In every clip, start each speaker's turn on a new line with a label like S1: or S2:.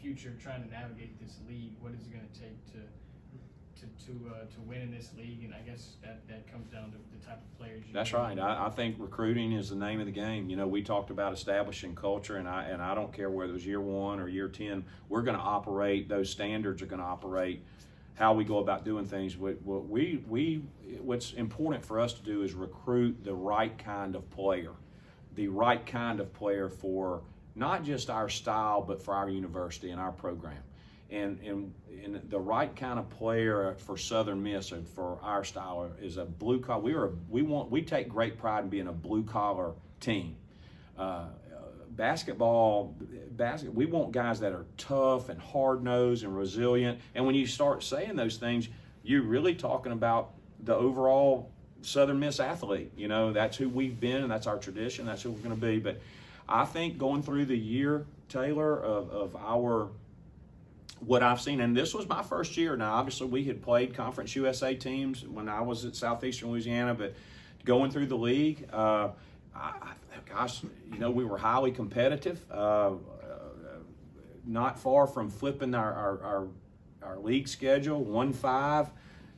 S1: future, trying to navigate this league? What is it going to take to win in this league? And I guess that comes down to the type of players.
S2: That's right. I think recruiting is the name of the game. You know, we talked about establishing culture, and I don't care whether it was year 1 or year 10. We're going to operate. Those standards are going to operate. How we go about doing things. What's important for us to do is recruit the right kind of player, for not just our style, but for our university and our program. And the right kind of player for Southern Miss and for our style is a blue collar. We take great pride in being a blue collar team. Basketball, we want guys that are tough and hard nosed and resilient. And when you start saying those things, you're really talking about the overall Southern Miss athlete. You know, that's who we've been, and that's our tradition. That's who we're going to be. But I think going through the year, Taylor, of our what I've seen, and this was my first year. Now, obviously, we had played Conference USA teams when I was at Southeastern Louisiana, but going through the league, gosh, you know, we were highly competitive. Not far from flipping our league schedule, 1-5,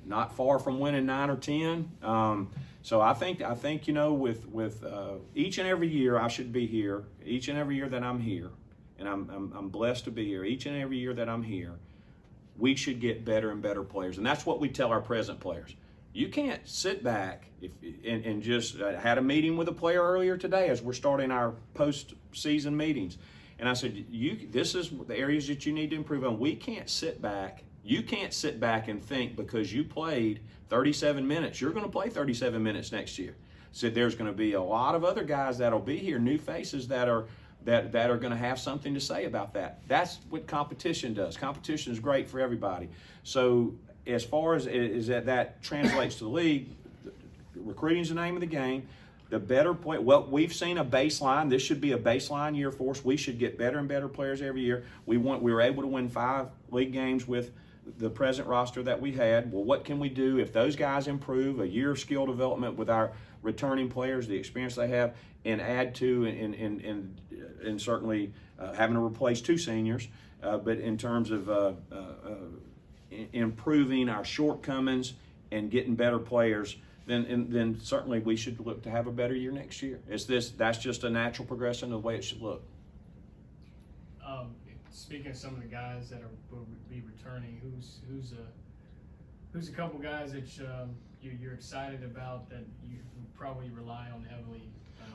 S2: not far from winning 9 or 10. So I think you know, with each and every year I should be here, each and every year that I'm here, and I'm blessed to be here. Each and every year that I'm here, we should get better and better players, and that's what we tell our present players. You can't sit back and just had a meeting with a player earlier today as we're starting our post-season meetings. And I said, this is the areas that you need to improve on. We can't sit back. You can't sit back and think because you played 37 minutes, you're going to play 37 minutes next year. So there's going to be a lot of other guys that'll be here, new faces that are going to have something to say about that. That's what competition does. Competition is great for everybody. So as far as that translates to the league, recruiting is the name of the game. The better play, well, we've seen a baseline. This should be a baseline year for us. We should get better and better players every year. We were able to win 5 league games with the present roster that we had. Well, what can we do if those guys improve? A year of skill development with our returning players, the experience they have, and add to and certainly having to replace 2 seniors. But in terms of improving our shortcomings and getting better players, then certainly we should look to have a better year next year. That's just a natural progression of the way it should look.
S1: Speaking of some of the guys that will be returning, who's a couple guys that you're excited about that you probably rely on heavily?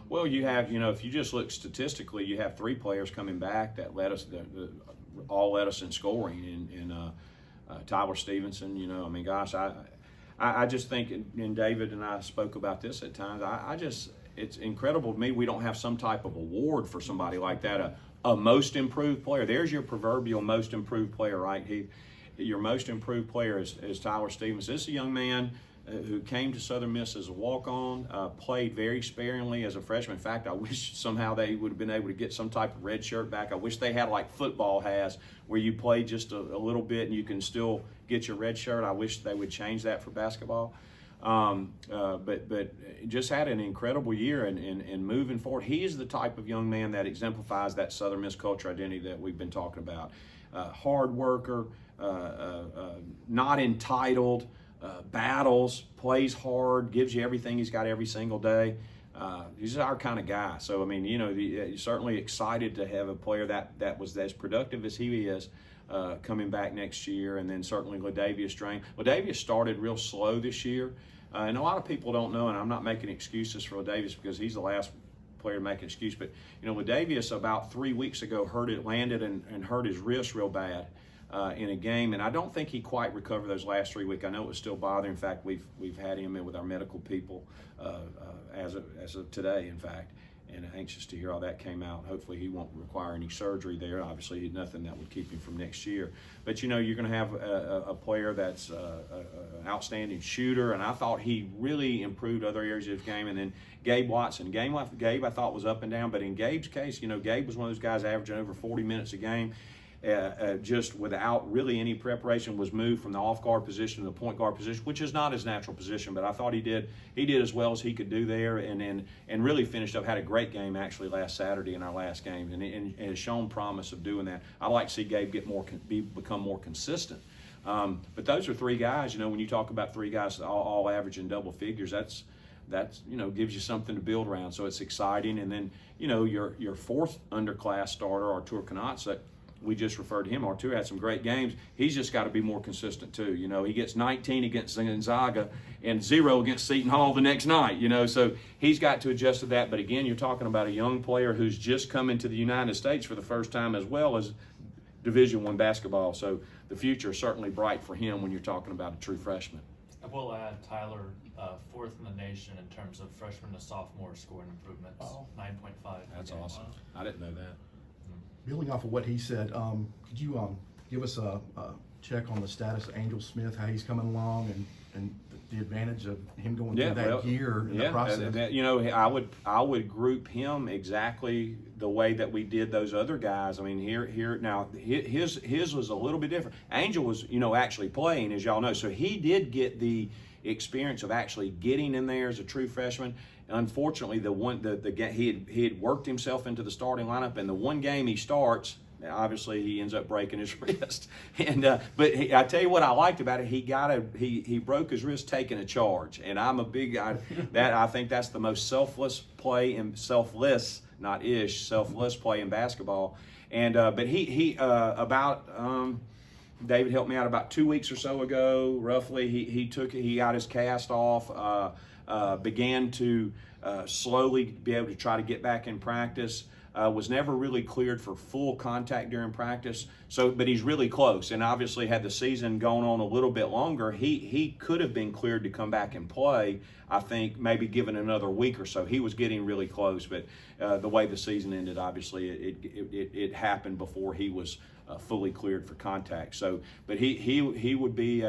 S2: Well, you have, if you just look statistically, you have 3 players coming back that all led us in scoring. In Tyler Stevenson, I mean, gosh, I just think, and David and I spoke about this at times, it's incredible to me we don't have some type of award for somebody like that, a most improved player. There's your proverbial most improved player, right, Heath? Your most improved player is Tyler Stevenson. This is a young man who came to Southern Miss as a walk-on, played very sparingly as a freshman. In fact, I wish somehow they would have been able to get some type of red shirt back. I wish they had like football has, where you play just a little bit and you can still get your red shirt. I wish they would change that for basketball. But just had an incredible year and moving forward. He is the type of young man that exemplifies that Southern Miss culture identity that we've been talking about. Hard worker, not entitled, battles, plays hard, gives you everything he's got every single day. He's our kind of guy. So, I mean, certainly excited to have a player that was as productive as he is coming back next year. And then certainly Ladavius Drain. Ladavius started real slow this year. And a lot of people don't know, and I'm not making excuses for Ladavius because he's the last player to make an excuse. But, Ladavius about 3 weeks ago landed and hurt his wrist real bad in a game, and I don't think he quite recovered those last 3 weeks. I know it was still bothering. In fact, we've had him in with our medical people as of today, in fact, and anxious to hear how that came out. Hopefully he won't require any surgery there. Obviously, nothing that would keep him from next year. But, you're going to have a player that's an outstanding shooter, and I thought he really improved other areas of his game. And then Gabe Watson. Gabe, I thought, was up and down, but in Gabe's case, Gabe was one of those guys averaging over 40 minutes a game. just without really any preparation, was moved from the off guard position to the point guard position, which is not his natural position. But I thought he did as well as he could do there, and really finished up. Had a great game actually last Saturday in our last game, and has shown promise of doing that. I like to see Gabe become more consistent. But those are three guys. When you talk about three guys all averaging double figures, that's gives you something to build around. So it's exciting. And then your fourth underclass starter, Artur Kanatsa, we just referred to him. Artur had some great games. He's just got to be more consistent too. He gets 19 against Gonzaga and 0 against Seton Hall the next night. So he's got to adjust to that. But again, you're talking about a young player who's just come into the United States for the first time, as well as Division I basketball. So the future is certainly bright for him when you're talking about a true freshman.
S3: I will add Tyler, fourth in the nation in terms of freshman to sophomore scoring improvements.
S1: Wow.
S3: 9.5.
S2: That's
S3: Okay.
S2: awesome. I didn't know that.
S4: Building off of what he said, could you give us a check on the status of Angel Smith, how he's coming along, and the advantage of him going through that year in the process?
S2: I would group him exactly the way that we did those other guys. I mean, here now his was a little bit different. Angel was actually playing, as y'all know, so he did get the experience of actually getting in there as a true freshman. Unfortunately, he had worked himself into the starting lineup, and the one game he starts, obviously he ends up breaking his wrist. And but I tell you what I liked about it, he broke his wrist taking a charge, and I'm a big guy that I think that's the most selfless play in selfless play in basketball. And but he David helped me out about 2 weeks or so ago, roughly. He got his cast off. Began to slowly be able to try to get back in practice. Was never really cleared for full contact during practice. But he's really close. And obviously, had the season gone on a little bit longer, he could have been cleared to come back and play. I think maybe given another week or so. He was getting really close. But the way the season ended, obviously, it happened before he was fully cleared for contact. So, but he would be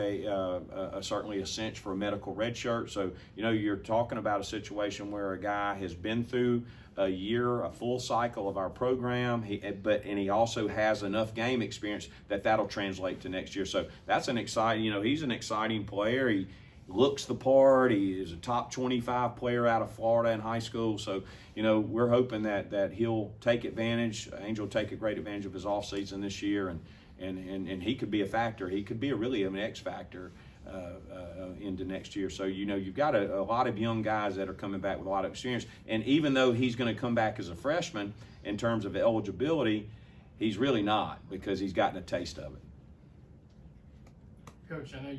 S2: certainly a cinch for a medical red shirt. So, you're talking about a situation where a guy has been through a full cycle of our program, and he also has enough game experience that'll translate to next year. So that's an exciting, he's an exciting player. He looks the part. He is a top 25 player out of Florida in high school. So, we're hoping that he'll take advantage. Angel will take a great advantage of his offseason this year, and he could be a factor. He could be really an X factor into next year. So, you've got a lot of young guys that are coming back with a lot of experience. And even though he's going to come back as a freshman in terms of eligibility, he's really not, because he's gotten a taste of it.
S1: Coach, I know